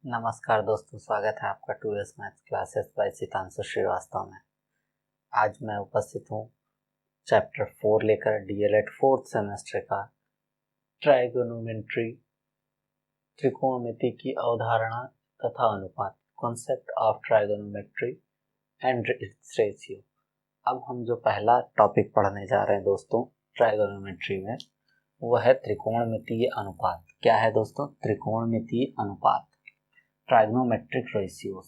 नमस्कार दोस्तों, स्वागत है आपका 2S maths classes by Sitanshu Srivastava में। आज मैं उपस्थित हूँ चैप्टर 4 लेकर डीएलएड 4th सेमेस्टर का ट्राइगोनोमेट्री, त्रिकोणमिति की अवधारणा तथा अनुपात, concept of trigonometry and its ratio. अब हम जो पहला टॉपिक पढ़ने जा रहे हैं दोस्तों ट्राइगोनोमेट्री में, वह है त्रिकोणमितीय अनुपात। क्या है दोस्तों? त्रिकोणमितीय अनुपात, ट्राइग्नोमेट्रिक रेशियोज।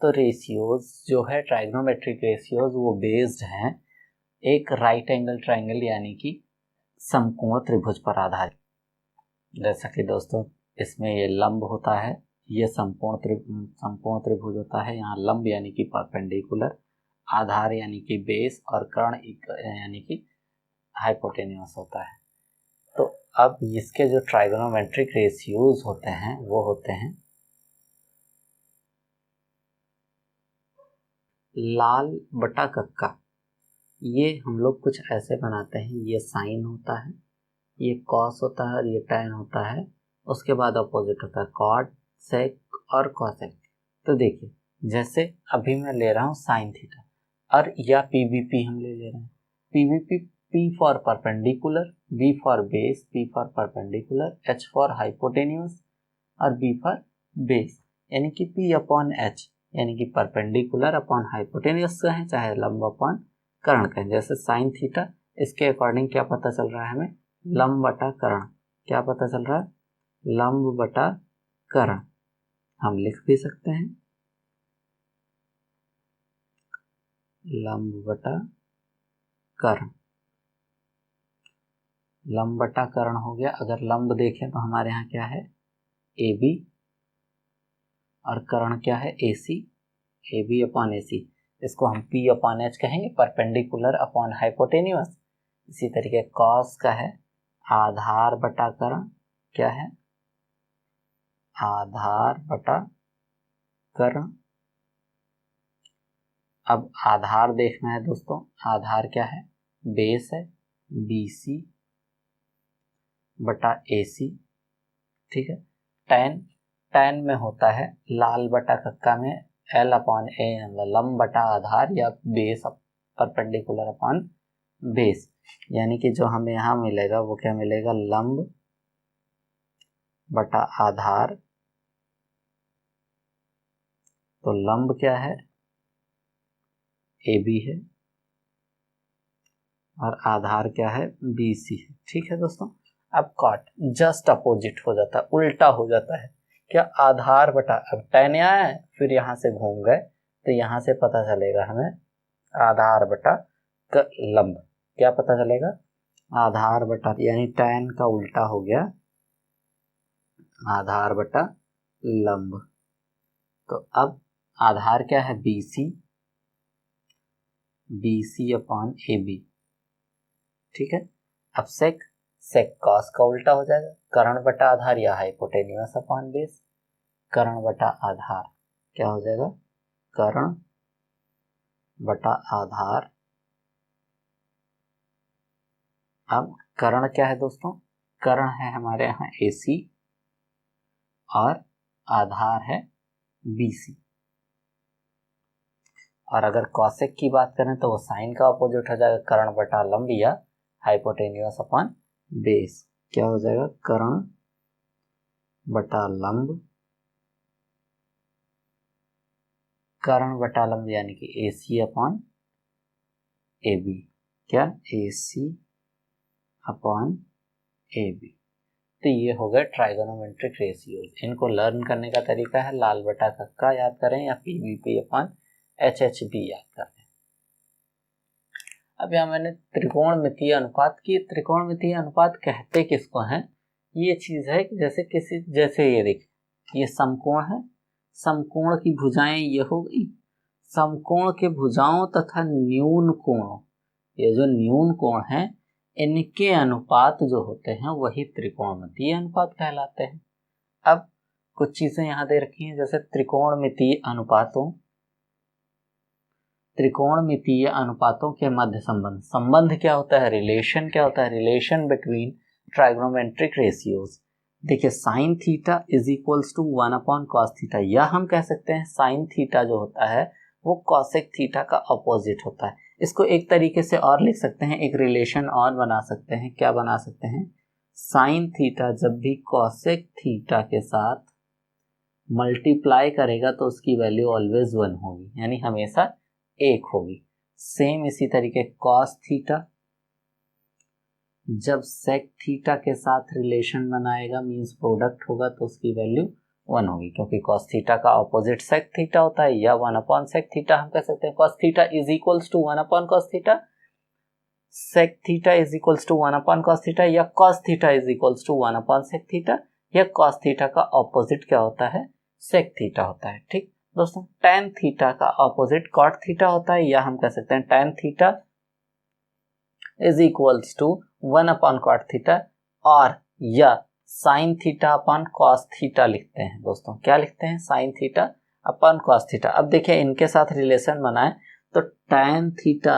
तो रेशियोज जो है, ट्राइग्नोमेट्रिक रेशियोज, वो बेस्ड हैं एक राइट एंगल ट्राइंगल यानी कि समकोण त्रिभुज पर आधारित। जैसा कि दोस्तों इसमें ये लंब होता है, ये समकोण त्रिभुज होता है। यहाँ लंब यानी कि परपेंडिकुलर, आधार यानी कि बेस, और कर्ण यानी कि हाइपोटेन्यूस होता है। तो अब इसके जो ट्राइग्नोमेट्रिक रेशियोज होते हैं वो होते हैं लाल बटा कक्का। ये हम लोग कुछ ऐसे बनाते हैं, ये साइन होता है, ये कॉस होता है और ये टैन होता है। उसके बाद अपोजिट होता है कॉट, सेक और कॉसेक। तो देखिए, जैसे अभी मैं ले रहा हूँ साइन थीटा, और या पीवीपी हम ले रहे हैं। PVP, P for perpendicular, B for base, P for perpendicular, H for hypotenuse और बी फॉर बेस, यानी कि पी अपॉन एच यानी कि परपेंडिकुलर अपॉन हाइपोटेन्यूस कहें चाहे लंब अपॉन कर्ण कहें। जैसे साइन थीटा, इसके अकॉर्डिंग क्या पता चल रहा है हमें? लंब बटा कर्ण। क्या पता चल रहा है? लंब बटा कर्ण। हम लिख भी सकते हैं लंब बटा कर्ण। लंब बटा कर्ण हो गया। अगर लंब देखें तो हमारे यहाँ क्या है? ए बी, और कर्ण क्या है? ए सी, ए बी अपॉन ए सी। इसको हम पी अपॉन एच कहेंगे, परपेंडिकुलर अपॉन हाइपोटेन्यूस। इसी तरीके कॉस का है आधार बटा कर्ण। क्या है? आधार बटा कर्ण। अब आधार देखना है दोस्तों, आधार क्या है? बेस है, बी सी बटा ए सी। ठीक है। टैन, टैन में होता है लाल बटा कक्का में एल अपॉन ए, लंब बटा आधार या बेस परपेंडिकुलर अपॉन बेस। यानी कि जो हमें यहाँ मिलेगा वो क्या मिलेगा? लंब बटा आधार। तो लंब क्या है? ए बी है, और आधार क्या है? बी सी है। ठीक है दोस्तों। अब कॉट जस्ट अपोजिट हो जाता है, उल्टा हो जाता है। क्या? आधार बटा, अब टैन यहाँ है, फिर यहाँ से घूम गए तो यहाँ से पता चलेगा हमें आधार बटा लंब। क्या पता चलेगा? आधार बटा, यानी टैन का उल्टा हो गया आधार बटा लंब। तो अब आधार क्या है? B C, B C upon A B. ठीक है। अब सेक, सेक कॉस का उल्टा हो जाएगा, कर्ण बटा आधार या हाइपोटेन्यूस अपॉन बेस। कर्ण बटा आधार क्या हो जाएगा? कर्ण बटा आधार। अब कर्ण क्या है दोस्तों? कर्ण है हमारे यहाँ ए सी, और आधार है बी सी। और अगर कॉसेक की बात करें तो वो साइन का अपोजिट हो जाएगा, कर्ण बटा लंब या हाइपोटेन्यूस अपॉन बेस। क्या हो जाएगा? कर्ण बटा लंब, कर्ण बटा लंब यानी कि ए सी अपॉन ए बी। क्या? A C upon A B. तो ये हो गए ट्राइगोनोमेट्रिक रेशियोज। इनको लर्न करने का तरीका है लाल बटा कक्का याद करें या PVP upon H H B याद करें। अब यहाँ मैंने त्रिकोणमितीय अनुपात की, त्रिकोणमितीय अनुपात कहते किसको हैं? ये चीज है कि जैसे ये देखिए, ये समकोण है, समकोण की भुजाएं ये हो गई, समकोण के भुजाओं तथा न्यून कोणों, ये जो न्यून कोण हैं इनके अनुपात जो होते हैं वही त्रिकोणमितीय अनुपात कहलाते हैं। अब कुछ चीजें यहाँ दे रखी हैं, जैसे त्रिकोणमितीय अनुपातों के मध्य संबंध। संबंध क्या होता है? रिलेशन क्या होता है? Relation between trigonometric ratios. देखिए sine theta is equals to 1 upon cos theta, या हम कह सकते हैं साइन थीटा जो होता है वो कॉसेक थीटा का अपोजिट होता है। इसको एक तरीके से और लिख सकते हैं, एक रिलेशन और बना सकते हैं। क्या बना सकते हैं? साइन थीटा जब भी कॉसेक थीटा के साथ मल्टीप्लाई करेगा तो उसकी वैल्यू ऑलवेज 1 होगी, यानी हमेशा 1 होगी। सेम इसी तरीके कॉस थीटा जब सेक थीटा के साथ रिलेशन बनाएगा, मींस प्रोडक्ट होगा, तो उसकी वैल्यू 1 होगी, क्योंकि कॉस थीटा का ऑपोजिट सेक थीटा होता है, या 1 अपॉन सेक थीटा हम कह सकते हैं। Cos theta is equals to 1 upon cos theta, sec theta is equals to 1 upon cos theta, या cos theta is equals to 1 upon sec theta, या कॉस थीटा का ऑपोजिट क्या होता है? सेक थीटा होता है। ठीक दोस्तों, tan थीटा का ऑपोजिट कॉट थीटा होता है, या हम कह सकते हैं tan theta is equals to 1 upon cot theta, और या sine theta upon cos theta लिखते हैं। दोस्तों क्या लिखते हैं? Sine theta upon cos theta. अब देखिए इनके साथ रिलेशन बनाए तो tan थीटा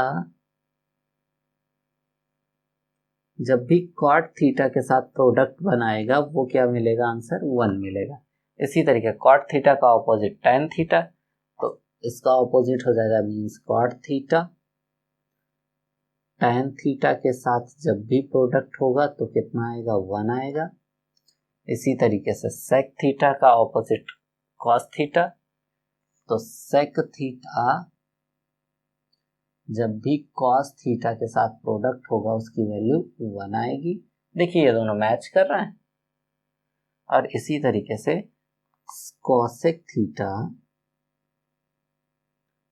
जब भी कॉट थीटा के साथ प्रोडक्ट बनाएगा वो क्या मिलेगा? आंसर 1 मिलेगा। इसी तरीके कॉट थीटा का ऑपोजिट tan थीटा, तो इसका ऑपोजिट हो जाएगा means cot theta. tan theta के साथ जब भी प्रोडक्ट होगा तो कितना आएगा? 1 आएगा। इसी तरीके से sec थीटा का ऑपोजिट cos थीटा, तो sec थीटा जब भी cos थीटा के साथ प्रोडक्ट होगा उसकी वैल्यू 1 आएगी। देखिए ये दोनों मैच कर रहे हैं। और इसी तरीके से cosec थीटा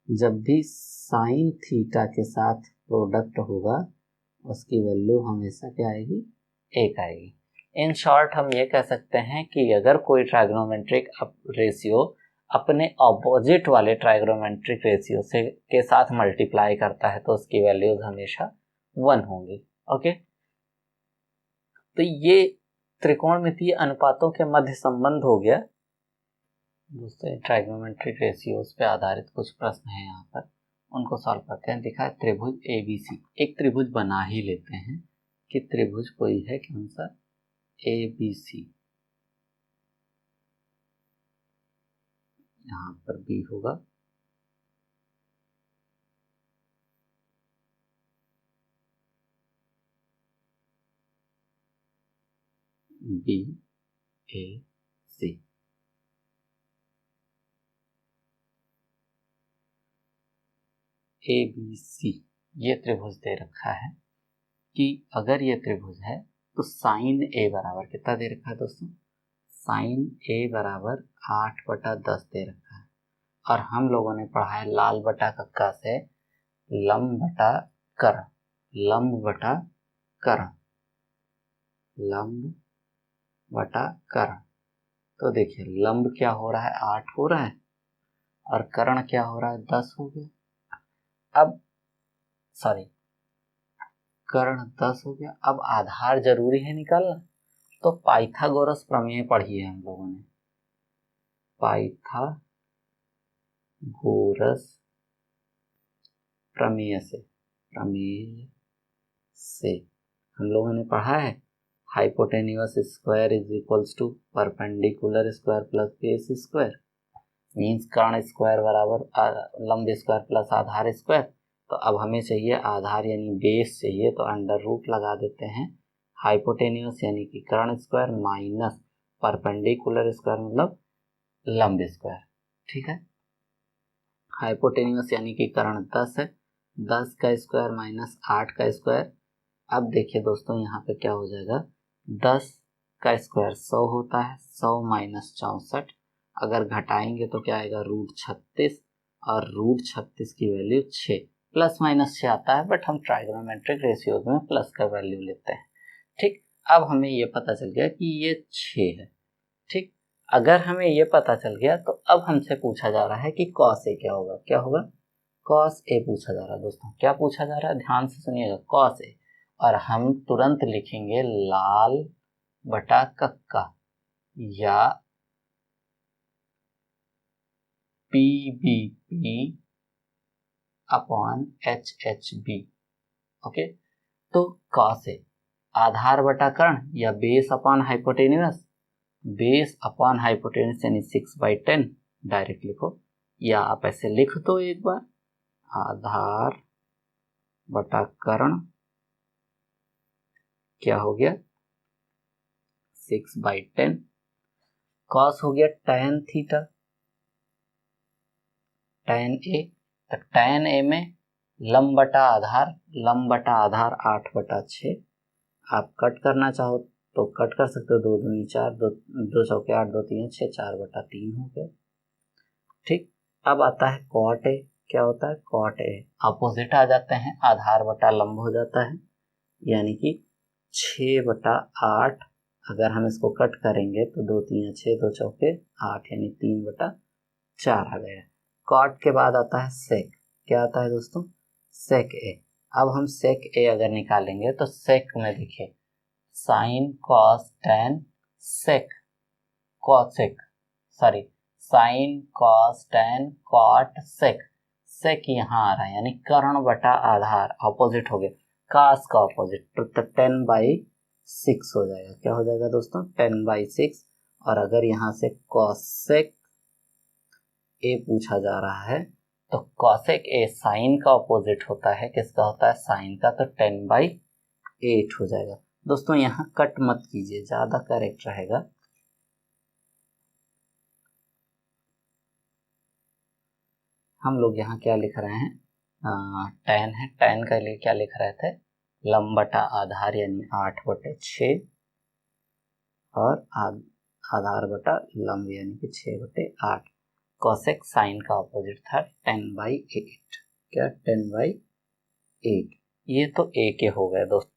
जब भी sin थीटा के साथ प्रोडक्ट होगा उसकी वैल्यू हमेशा क्या आएगी? 1 आएगी। इन शॉर्ट हम ये कह सकते हैं कि अगर कोई ट्राइगोनोमेट्रिक रेशियो अपने ऑपोजिट वाले ट्राइगोनोमेट्रिक रेशियो से के साथ मल्टीप्लाई करता है तो उसकी वैल्यूज हमेशा 1 होंगी। ओके, तो ये त्रिकोणमितीय अनुपातों के मध्य संबंध हो गया। दोस्तों ट्राइगोनोमेट्रिक रेशियोज पे आधारित कुछ प्रश्न हैं यहाँ पर, उनको सॉल्व करते हैं। दिखा है त्रिभुज ABC, एक त्रिभुज बना ही लेते हैं कि त्रिभुज कोई है कौन सा? ABC। यहाँ पर B होगा, BAC। ABC ये त्रिभुज दे रखा है कि अगर ये त्रिभुज है तो साइन A बराबर कितना दे रखा है दोस्तों? साइन A बराबर 8/10 दे रखा है। और हम लोगों ने पढ़ा है लाल बटा कक्का से लंब बटा कर्ण, लंब बटा कर्ण, लंब बटा कर्ण। तो देखिए लंब क्या हो रहा है? 8 हो रहा है, और कर्ण क्या हो रहा है? 10 हो गया। अब सॉरी, कर्ण 10 हो गया। अब आधार जरूरी है निकालना, तो पाइथागोरस प्रमेय पढ़ी है हम लोगों ने। पाइथागोरस प्रमेय से हम लोगों ने पढ़ा है hypotenuse square is equals to perpendicular square plus base square, means कर्ण स्क्वायर बराबर लंब स्क्वायर प्लस आधार स्क्वायर। तो अब हमें चाहिए आधार यानी बेस चाहिए, तो अंडर रूट लगा देते हैं। हाइपोटेन्यूस यानी कि कर्ण स्क्वायर माइनस परपेंडिकुलर स्क्वायर मतलब लंब स्क्वायर। ठीक है, हाइपोटेन्यूस यानी कि कर्ण 10 है, 10 का स्क्वायर माइनस 8 का स्क्वायर। अब देखिए दोस्तों यहाँ पे क्या हो जाएगा? 10 का स्क्वायर 100 होता है, 100 माइनस 64, अगर घटाएंगे तो क्या आएगा? √36, और √36 की वैल्यू 6, प्लस माइनस 6 आता है, बट हम ट्राइगोनोमेट्रिक रेशियोज में प्लस का वैल्यू लेते हैं। ठीक, अब हमें ये पता चल गया कि ये 6 है। ठीक, अगर हमें ये पता चल गया तो अब हमसे पूछा जा रहा है कि cos A क्या होगा? क्या होगा? cos A पूछा जा रहा है। दोस्तों क्या पूछा जा रहा है? ध्यान से सुनिएगा, cos A, और हम तुरंत लिखेंगे लाल बटा कक्का या PBP अपॉन HHB। ओके, तो cos A आधार बटा कर्ण या base upon hypotenuse, base upon hypotenuse यानी 6/10 डायरेक्ट लिखो, या आप ऐसे लिख दो एक बार, आधार बटा कर्ण क्या हो गया 6/10, कॉस हो गया tan थीटा tan ए, तो tan ए में लंब बटा आधार 8/6, आप कट करना चाहो तो कट कर सकते हो, 2 दूनी 4, 2 चौके 8, 2 3 6, 4/3 हो गया। ठीक, अब आता है कॉट ए, क्या होता है कॉट ए, अपोजिट आ जाते हैं, आधार बटा लंब हो जाता है, यानी कि 6/8, अगर हम इसको कट करेंगे तो 2 3 6, 2 चौके 8 यानी 3/4 आ गया। कॉट के बाद आता है सेक, क्या आता है दोस्तों सेक ए। अब हम सेक ए अगर निकालेंगे तो सेक में देखिए sine cos tan sec cosec, sorry sine cos tan cot sec, sec यहाँ आ रहा है यानी कर्ण बटा आधार, ऑपोजिट हो गया, कास का ऑपोजिट तो 10/6 हो जाएगा, क्या हो जाएगा दोस्तों 10/6। और अगर यहाँ से कॉसेक ए पूछा जा रहा है तो कॉसेक ए साइन का ऑपोजिट होता है, किसका होता है साइन का, तो 10/8 हो जाएगा। दोस्तों यहाँ कट मत कीजिए, ज्यादा करेक्ट रहेगा। हम लोग यहाँ क्या लिख रहे हैं, tan है, tan के लिए क्या लिख रहे थे लंब बटा आधार यानी 8/6 और आधार बटा लंब यानी कि 6/8, कॉसेक साइन का ऑपोजिट था 10/8, क्या 10/8, ये तो ए के हो गए दोस्त।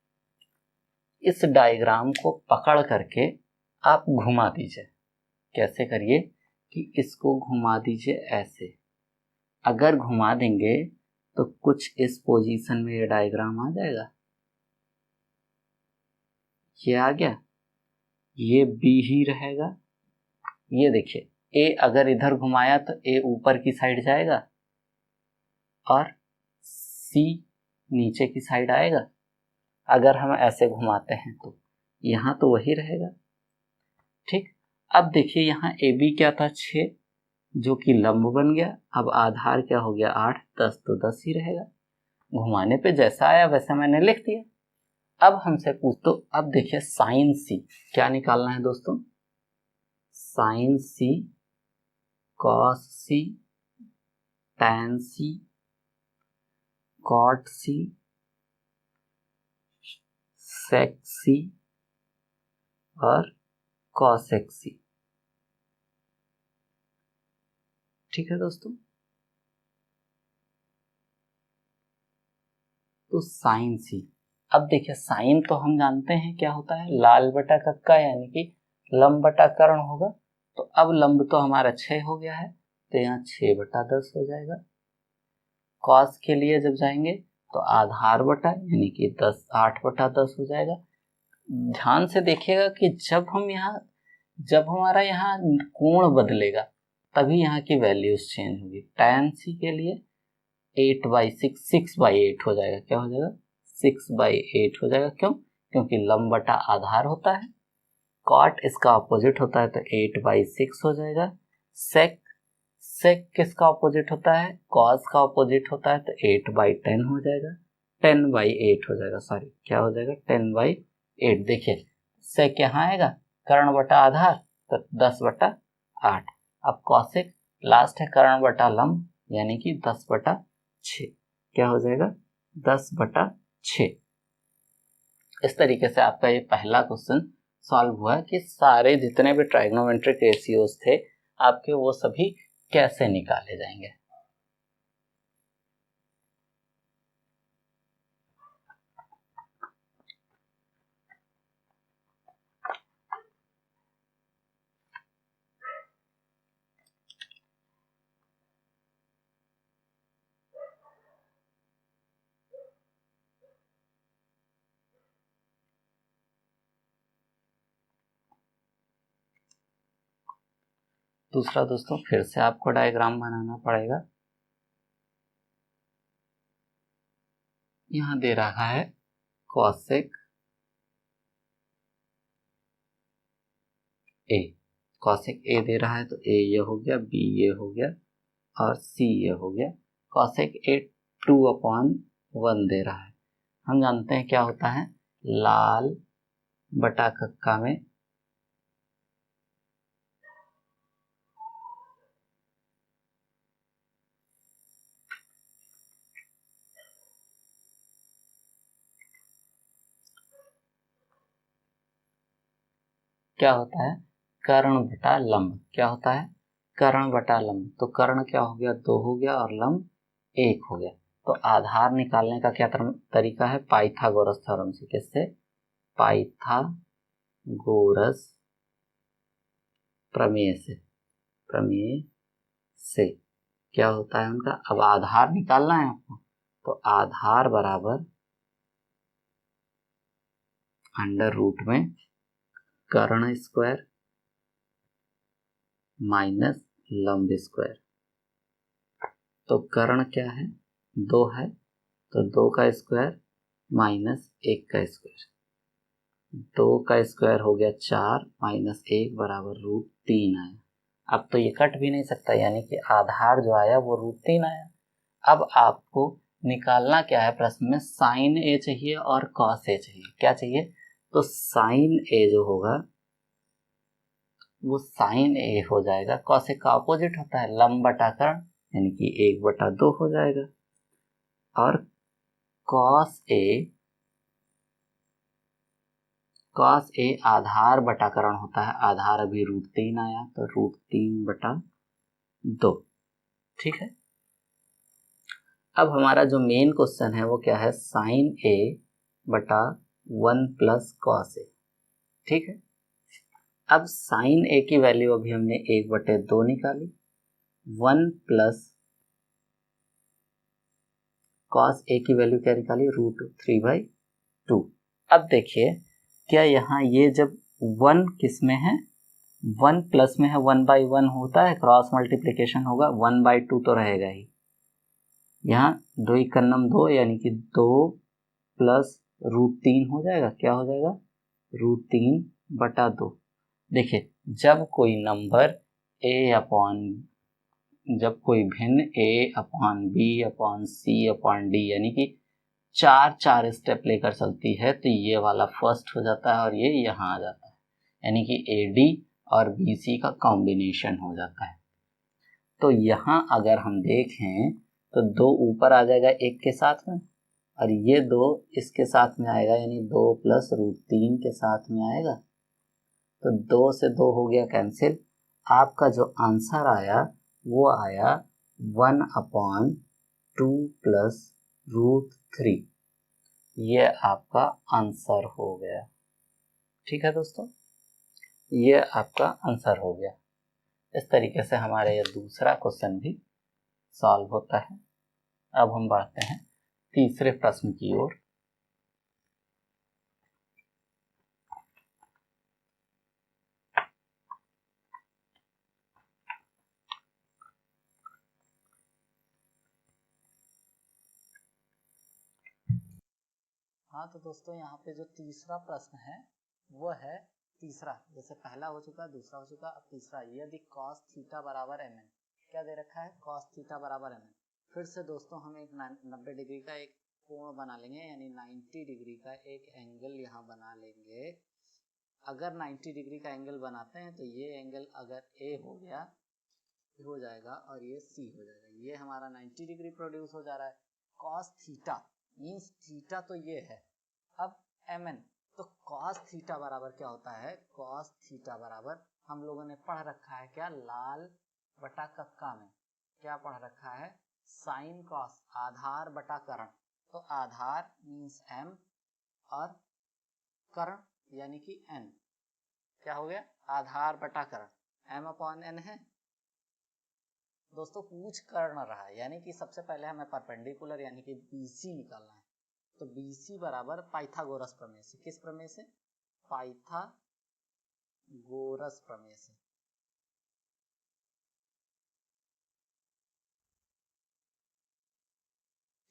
इस डायग्राम को पकड़ करके आप घुमा दीजिए, कैसे करिए कि इसको घुमा दीजिए ऐसे, अगर घुमा देंगे तो कुछ इस पोजीशन में ये डायग्राम आ जाएगा, ये आ गया, ये बी ही रहेगा, ये देखिए ए अगर इधर घुमाया तो ए ऊपर की साइड जाएगा और सी नीचे की साइड आएगा, अगर हम ऐसे घुमाते हैं तो यहाँ तो वही रहेगा। ठीक, अब देखिए यहाँ ए बी क्या था 6 जो कि लंब बन गया, अब आधार क्या हो गया 8, 10 तो 10 ही रहेगा, घुमाने पे जैसा आया वैसा मैंने लिख दिया। अब हमसे पूछ तो अब देखिए साइन सी क्या निकालना है दोस्तों, साइन सी कॉस सी टैन सी कॉट सी सेक सी और कॉसेक सी। ठीक है दोस्तों, तो साइन सी, अब देखिए साइन तो हम जानते हैं क्या होता है लाल बटा कक्का यानी कि लंब बटा कर्ण होगा, तो अब लंब तो हमारा 6 हो गया है तो यहाँ 6/10 हो जाएगा। कॉस के लिए जब जाएंगे तो आधार बटा यानी कि 10 8/10 हो जाएगा। ध्यान से देखिएगा कि जब हमारा यहाँ कोण बदलेगा तभी यहाँ की वैल्यूज चेंज होगी। tan c के लिए 8/6 6/8 हो जाएगा, क्या हो जाएगा 6/8 हो जाएगा, क्यों क्योंकि लंब बटा आधार होता है, कॉट इसका अपोजिट होता है तो 8/6 हो जाएगा। सेक सेक किसका अपोजिट होता है कॉस का अपोजिट होता है तो 8/10 हो जाएगा, 10/8 हो जाएगा, सॉरी क्या हो जाएगा 10/8। देखिए सेक यहाँ आएगा कर्ण बटा आधार तो 10/8, अब कॉसेक लास्ट है कर्ण बटा लंब यानी कि 10/6, क्या हो जाएगा 10/6। इस तरीके से आपका ये पहला क्वेश्चन सॉल्व हुआ कि सारे जितने भी ट्राइग्नोमेट्रिक रेशियोज थे आपके वो सभी कैसे निकाले जाएंगे। दूसरा दोस्तों फिर से आपको डायग्राम बनाना पड़ेगा, यहां दे रहा है कॉसेक ए, कॉसेक ए दे रहा है तो ए ये हो गया, बी ये हो गया और सी ये हो गया। कॉसेक ए 2/1 दे रहा है। हम जानते हैं क्या होता है, लाल बटा कक्का में क्या होता है, कर्ण बटा लंब। क्या होता है, कर्ण बटा लंब। तो कर्ण क्या हो गया, 2 हो गया और लंब 1 हो गया। तो आधार निकालने का क्या तरीका है, पाइथागोरस थ्योरम से। किससे, पाइथागोरस प्रमेय से। प्रमेय से क्या होता है उनका, अब आधार निकालना है आपको, तो आधार बराबर अंडर रूट में कर्ण स्क्वायर माइनस लंब स्क्वायर। तो कर्ण क्या है, 2 है, तो 2 का स्क्वायर माइनस 1 का स्क्वायर। 2 का स्क्वायर हो गया 4 माइनस 1 बराबर √3 आया। अब तो ये कट भी नहीं सकता, यानी कि आधार जो आया वो √3 आया। अब आपको निकालना क्या है, प्रश्न में साइन ए चाहिए और कॉस ए चाहिए। क्या चाहिए, तो साइन ए जो होगा वो साइन ए हो जाएगा, कॉस ए का अपोजिट होता है लंब बटा कर्ण, यानी कि 1/2 हो जाएगा। और कॉस ए आधार बटा कर्ण होता है, आधार अभी √3 आया तो √3/2। ठीक है, अब हमारा जो मेन क्वेश्चन है वो क्या है, साइन ए बटा 1 प्लस कॉस ए। ठीक है, अब साइन ए की वैल्यू अभी हमने 1/2 निकाली, 1 प्लस कॉस ए की वैल्यू क्या निकाली, √3/2। अब देखिए, क्या यहाँ ये जब 1 किस में है, 1 प्लस में है, 1/1 होता है, क्रॉस मल्टीप्लीकेशन होगा, 1/2 तो रहेगा ही। यहाँ 2 इक्नम 2, यानी कि 2 प्लस √3 हो जाएगा। क्या हो जाएगा, √3/2। देखिए, जब कोई नंबर जब कोई भिन्न a/b/c/d यानी कि 4 स्टेप लेकर चलती है, तो ये वाला फर्स्ट हो जाता है और ये यहाँ आ जाता है, यानी कि AD और BC का कॉम्बिनेशन हो जाता है। तो यहाँ अगर हम देखें तो 2 ऊपर आ जाएगा 1 के साथ में, और ये 2 इसके साथ में आएगा, यानी 2 प्लस √3 के साथ में आएगा। तो 2 से 2 हो गया कैंसिल। आपका जो आंसर आया वो आया 1/2 प्लस √3। ये आपका आंसर हो गया। ठीक है दोस्तों, ये आपका आंसर हो गया। इस तरीके से हमारे ये दूसरा क्वेश्चन भी सॉल्व होता है। अब हम बढ़ते हैं तीसरे प्रश्न की ओर। हाँ तो दोस्तों, यहाँ पे जो तीसरा प्रश्न है वो है तीसरा, जैसे पहला हो चुका, दूसरा हो चुका, अब तीसरा। यदि cos थीटा बराबर mn, क्या दे रखा है, cos थीटा बराबर mn। फिर से दोस्तों हम एक 90 डिग्री का एक कोण बना लेंगे, यानी 90 डिग्री का एक एंगल यहाँ बना लेंगे। अगर 90 डिग्री का एंगल बनाते हैं तो ये एंगल अगर A हो गया हो जाएगा और ये C हो जाएगा। ये हमारा 90 डिग्री प्रोड्यूस हो जा रहा है। cos थीटा मीन्स थीटा तो ये है। अब mn, तो cos थीटा बराबर क्या होता है, cos थीटा बराबर हम लोगों ने पढ़ रखा है क्या, लाल बटा कक्का में क्या पढ़ रखा है, साइन cos, आधार बटा कर्ण। तो आधार मीन्स m और कर्ण यानी कि n। क्या हो गया, आधार बटा कर्ण, m/n है। दोस्तों पूछ कर्ण रहा है, यानी कि सबसे पहले हमें परपेंडिकुलर यानी कि BC निकालना है। तो BC बराबर पाइथागोरस प्रमेय से। किस प्रमेय से, पाइथागोरस प्रमेय से।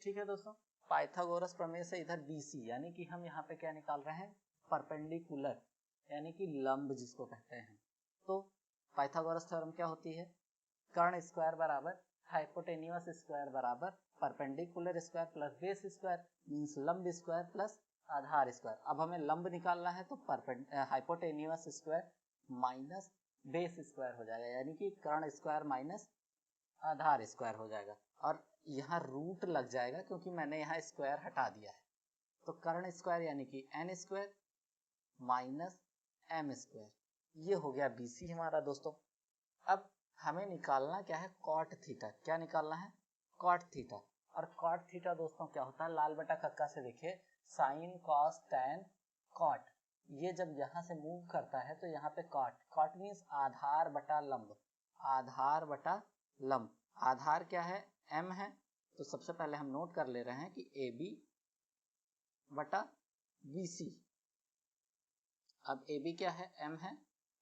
ठीक है दोस्तों, पाइथागोरस प्रमेय से इधर BC, यानी कि हम यहाँ पे क्या निकाल रहे हैं, परपेंडिकुलर यानी कि लंब जिसको कहते हैं। तो पाइथागोरस थ्योरम क्या होती है, कर्ण स्क्वायर बराबर हाइपोटेन्यूस स्क्वायर बराबर perpendicular square plus base square means लंब स्क्वायर प्लस आधार स्क्वायर। अब हमें लंब निकालना है तो hypotenuse square minus base square हो जाएगा, यानी कि कर्ण स्क्वायर माइनस आधार स्क्वायर हो जाएगा, और यहाँ रूट लग जाएगा क्योंकि मैंने यहाँ स्क्वायर हटा दिया है। तो कर्ण स्क्वायर यानी कि n square minus m square, ये हो गया बीसी हमारा दोस्तों। अब हमें निकालना क्या है, कॉट थीटा। क्या निकालना है, कॉट थीटा। और कॉट थीटा दोस्तों क्या होता है, लाल बटा कक्का से देखिए साइन कॉस टैन कॉट, ये जब यहाँ से मूव करता है तो यहाँ पे कॉट, कॉट मीन्स आधार बटा लंब, आधार बटा लंब। आधार क्या है, एम है, तो सबसे पहले हम नोट कर ले रहे हैं कि ए बी बटा बी सी। अब ए बी क्या है, एम है,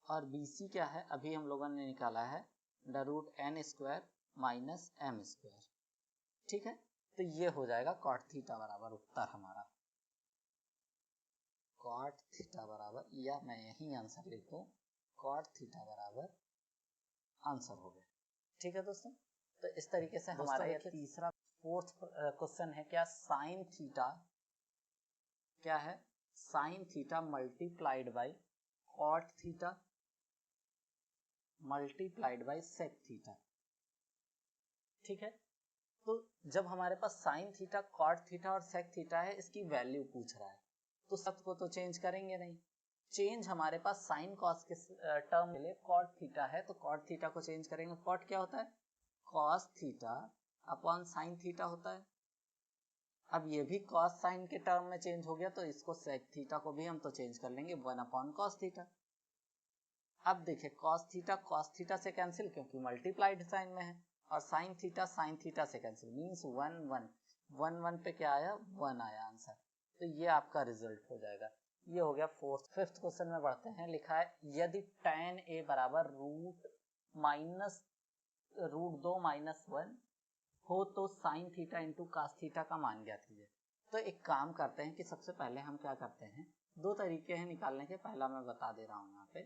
और बी सी क्या है, अभी हम लोगों ने निकाला है √n square minus m square. ठीक है, तो ये हो जाएगा कॉट थीटा बराबर उत्तर हमारा, कॉट थीटा बराबर, या मैं यही आंसर लिख दूं, कॉट थीटा बराबर आंसर हो गया। ठीक है दोस्तों, तो इस तरीके से हमारा ये तीसरा फोर्थ क्वेश्चन है, क्या साइन थीटा क्या है, sine theta multiplied by cot theta multiplied by sec theta. ठीक है, तो जब हमारे पास साइन थीटा कॉट थीटा और सेक थीटा है, इसकी वैल्यू पूछ रहा है, तो सब को तो चेंज करेंगे नहीं। चेंज हमारे पास साइन कॉस के टर्म के लिए कॉट थीटा है, तो कॉट थीटा को चेंज करेंगे। कॉट क्या होता है, cos theta upon sine theta होता है। अब ये भी कॉस साइन के टर्म में चेंज हो गया, तो इसको सेक थीटा को भी हम तो चेंज कर लेंगे 1 अपॉन कॉस थीटा। अब देखिए कॉस थीटा से कैंसिल क्योंकि मल्टीप्लाइड साइन में है, और साइन थीटा से कैंसिल मीन्स 1 पे क्या आया, 1 आया आंसर। तो ये आपका रिजल्ट हो जाएगा। ये हो गया फोर्थ। फिफ्थ क्वेश्चन में बढ़ते हैं, लिखा है यदि tan a बराबर √2 - 1 हो तो sine theta into cos theta का मान ज्ञात कीजिए। तो एक काम करते हैं कि सबसे पहले हम क्या करते हैं, दो तरीके हैं निकालने के, पहला मैं बता दे रहा हूं यहाँ पे,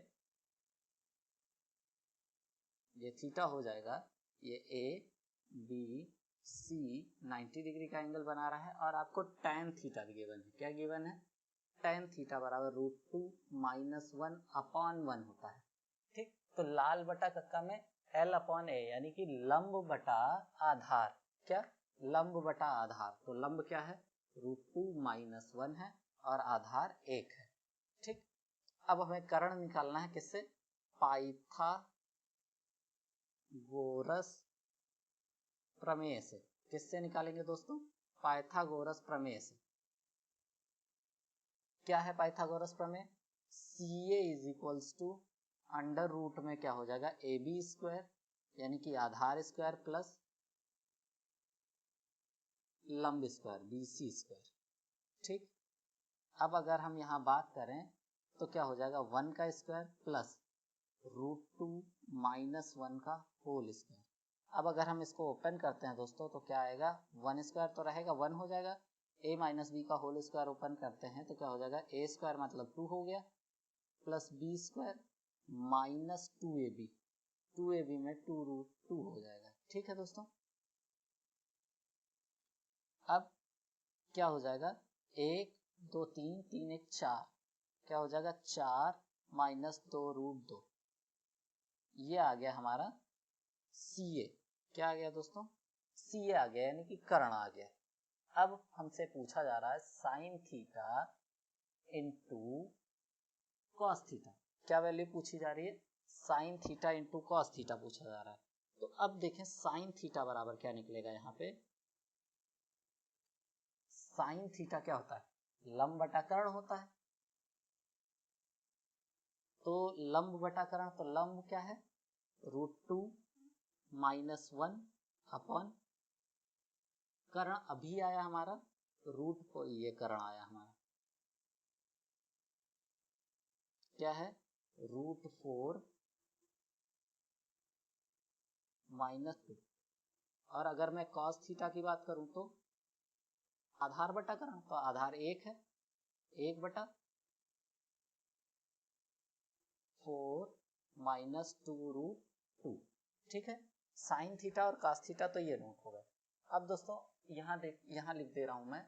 ये थीटा हो जाएगा, ये ए बी सी 90 डिग्री का एंगल बना रहा है, और आपको tan थीटा गिवन है। क्या गिवन है, tan थीटा बराबर √2 - 1 अपॉन 1 होता है। ठीक, तो लाल बटा कक्का में L अपॉन ए, यानी कि लंब बटा आधार। क्या, लंब बटा आधार, तो लंब क्या है, √2 - 1 है, और आधार 1 है। ठीक, अब हमें कर्ण निकालना है, किससे, पाइथागोरस प्रमेय से। किससे निकालेंगे दोस्तों, पाइथागोरस प्रमेय से। क्या है पाइथागोरस प्रमेय, CA is equals to under root में क्या हो जाएगा, AB स्क्वायर यानी कि आधार स्क्वायर प्लस लंब स्क्वायर BC स्क्वायर। ठीक, अब अगर हम यहाँ बात करें तो क्या हो जाएगा, 1 का स्क्वायर प्लस √2 - 1 का होल स्क्वायर। अब अगर हम इसको ओपन करते हैं दोस्तों तो क्या आएगा, 1 स्क्वायर तो रहेगा, 1 हो जाएगा, a - b का होल स्क्वायर ओपन करते हैं तो क्या हो जाएगा, a स्क्वायर मतलब 2 हो गया, plus b square minus 2ab, 2ab में 2√2 हो जाएगा। ठीक है दोस्तों, अब क्या हो जाएगा, 1 2 3 3 1 4, क्या हो जाएगा 4 माइनस 2√2, ये आ गया हमारा CA। क्या आ गया दोस्तों, CA आ गया, यानी कि कर्ण आ गया। अब हमसे पूछा जा रहा है sine theta into cos theta. क्या वैल्यू पूछी जा रही है, sine theta into cos theta पूछा जा रहा है। तो अब देखें साइन थीटा बराबर क्या निकलेगा, यहाँ पे साइन थीटा क्या होता है, लंब बटा कर्ण होता है। तो लंब बटा कर्ण, तो लंब क्या है, √2 - 1 अपॉन कर्ण अभी आया हमारा रूट को, ये कर्ण आया हमारा, क्या है, √4 - 2। और अगर मैं cos थीटा की बात करूं तो आधार बटा कर्ण, तो आधार 1 है, 1 बटा 4 -2√2। ठीक है, साइन थीटा और कास थीटा तो ये नोट हो गए। अब दोस्तों यहाँ लिख दे रहा हूं मैं,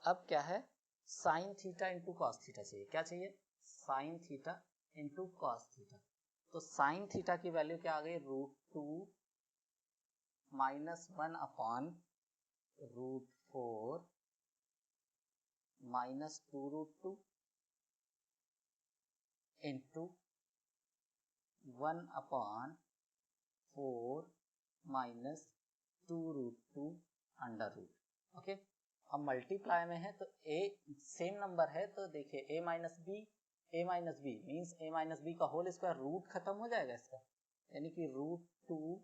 अब क्या है, sine theta into cos theta चाहिए। क्या चाहिए, sine theta into cos theta. तो साइन थीटा की वैल्यू क्या आ गई, √2 -1 upon √4 -2√2 into 1 upon 4 -2√2 under root. Okay, अब मल्टीप्लाई में है तो a सेम नंबर है, तो देखिए a minus b means a minus b का होल स्क्वायर, रूट खत्म हो जाएगा इसका, यानी कि √2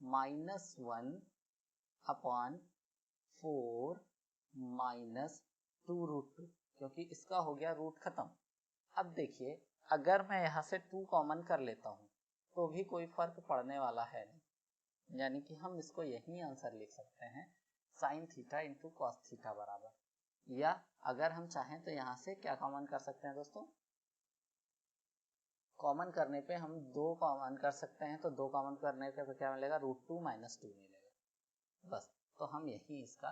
-1 अपॉन 4 -2√2, क्योंकि इसका हो गया रूट खत्म। अब देखिए अगर मैं यहाँ से 2 कॉमन कर लेता हूँ तो भी कोई फर्क पड़ने वाला है नहीं, यानी कि हम इसको यही आंसर लिख सकते हैं, sine theta into cos theta बराबर, या अगर हम चाहें तो यहाँ से क्या कॉमन कर सकते हैं दोस्तों, कॉमन करने पे हम 2 कॉमन कर सकते हैं, तो 2 कॉमन करने पे क्या मिलेगा, √2 -2 मिलेगा बस। तो हम यही इसका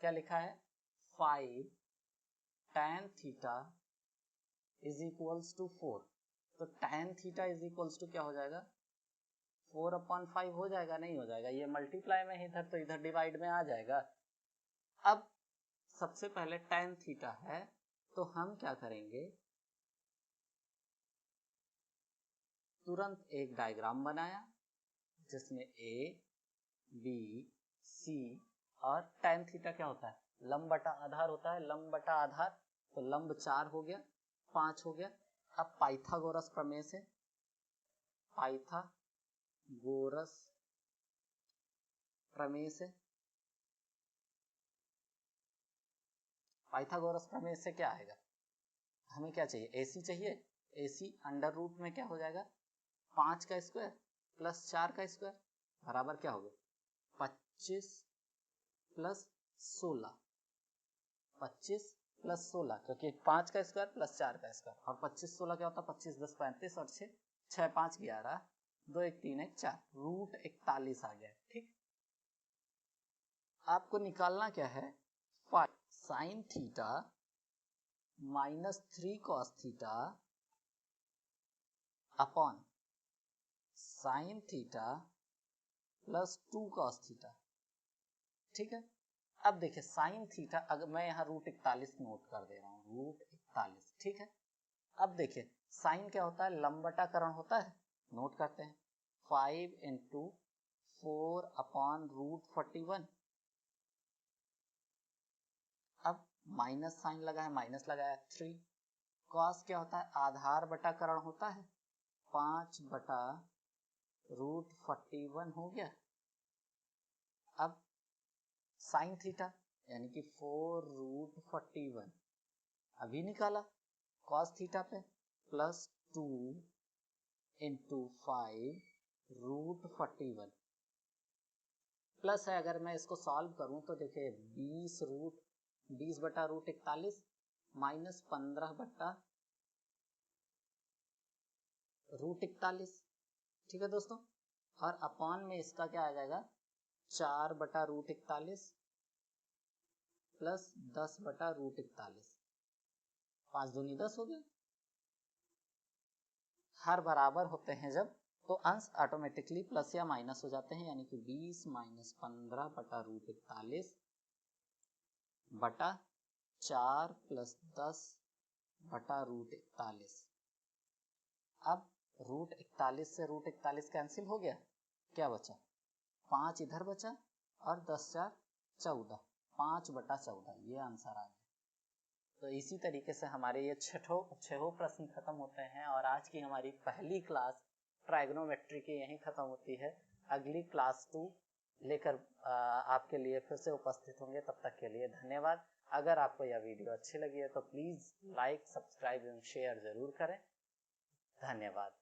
क्या लिखा है, 5 tan theta is equals to 4। तो tan theta is equals to क्या हो जाएगा, 4/5 हो जाएगा, नहीं हो जाएगा, ये मल्टीप्लाई में है इधर, तो इधर डिवाइड में आ जाएगा। अब सबसे पहले tan थीटा है तो हम क्या करेंगे, तुरंत एक डायग्राम बनाया जिसमें a b c, और tan थीटा क्या होता है, लंब बटा आधार होता है, लंब बटा आधार, तो लंब 4 हो गया, 5 हो गया। अब पाइथागोरस प्रमेय से, पाइथागोरस प्रमेय से, पाइथागोरस प्रमेय से क्या आएगा, हमें क्या चाहिए, AC चाहिए, AC अंडर रूट में क्या हो जाएगा, 5 का स्क्वायर प्लस 4 का स्क्वायर बराबर क्या हो गया, 25 प्लस 16, 25 प्लस 16, क्योंकि 5 का स्क्वायर प्लस 4 का स्क्वायर, और 25 16 क्या होता है, 25 10 35, और 6 6 5 11, 2 1 3 1 4, √41 आ गया। ठीक, आपको निकालना क्या है, 5 sine theta -3 cos theta upon sine theta plus 2 cos theta. ठीक है, अब देखिए साइन थीटा, अगर मैं यहाँ √41 नोट कर दे रहा हूँ, √41। ठीक है, अब देखिए साइन क्या होता है, लंबटाकरण होता है, नोट करते हैं, 5 इंटू 4 अपॉन √41। अब माइनस साइन लगा है, माइनस लगाया 3। कॉस क्या होता है, आधार बटाकरण होता है, 5 बटा √41 हो गया। अब साइन थीटा यानी कि 4√41 अभी निकाला, कॉस थीटा पे प्लस 2 इंटू 5√41 प्लस है, अगर मैं इसको सॉल्व करूं तो देखिए 20 बटा √41 माइनस 15 बटा √41। ठीक है दोस्तों, और अपॉन में इसका क्या आ जाएगा, 4 बटा √41 प्लस 10 बटा √41, 5 दूनी 10 हो गया। हर बराबर होते हैं जब, तो अंश ऑटोमेटिकली प्लस या माइनस हो जाते हैं, यानी कि 20 माइनस 15 बटा √41 बटा 4 प्लस 10 बटा √41। अब √41 से √41 कैंसिल हो गया, क्या बचा, 5 इधर बचा, और 10 4 14, 5 बटा 14, ये आंसर आ गया। तो इसी तरीके से हमारे ये छठों प्रश्न खत्म होते हैं, और आज की हमारी पहली क्लास ट्राइगोनोमेट्री की यहीं खत्म होती है। अगली क्लास 2 लेकर आपके लिए फिर से उपस्थित होंगे, तब तक के लिए धन्यवाद। अगर आपको यह वीडियो अच्छी लगी है तो प्लीज़ लाइक, सब्सक्राइब एवं शेयर जरूर करें। धन्यवाद।